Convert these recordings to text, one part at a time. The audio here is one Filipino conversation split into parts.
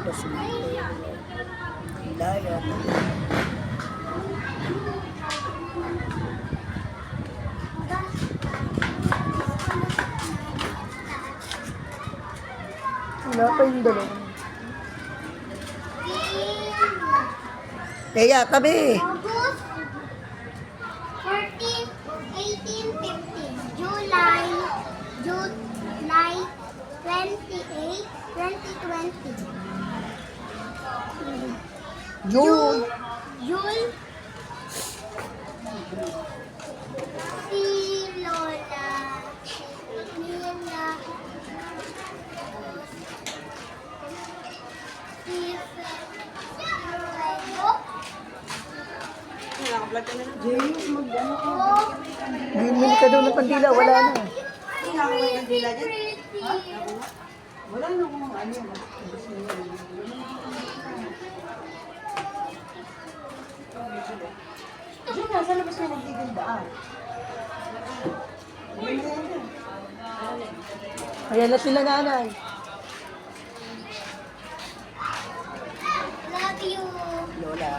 Pasimple. Ilaya. Wala pa yung dalawa. Kaya, tabi. August 14, 18, 15. July 28, 2020. June. June. Si Lola. Nina. Si Fego. Bumili ka daw ng pandila, wala na. Wala na kung ano. Diyan na, sa labas na nagdidildaan. Ayan na sila nanay. Love you. Lola.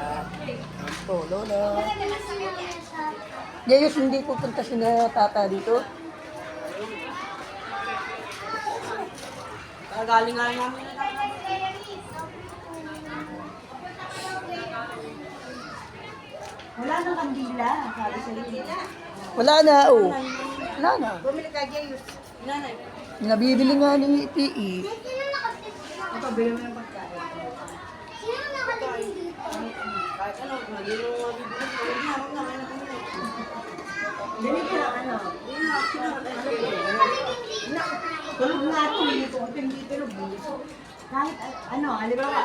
Ito, Lola. Yayos, hindi pupunta si na tata dito. Galing nga namin. Wala nang kandila. Sabi sa kandila. Wala na, oh. Wala na. Bumili ka, Jayus. Nanay. Nabibili nga ni PE. Ito, bilhin mo ng pagkain. Sino nakatingin dito? Kahit ano, hindi mo mabibili. Huwag na, huwag na. Bili ka lang, ano? Hindi na, tulog nga ito. Hindi ko open dito. Kahit ano, halimbawa,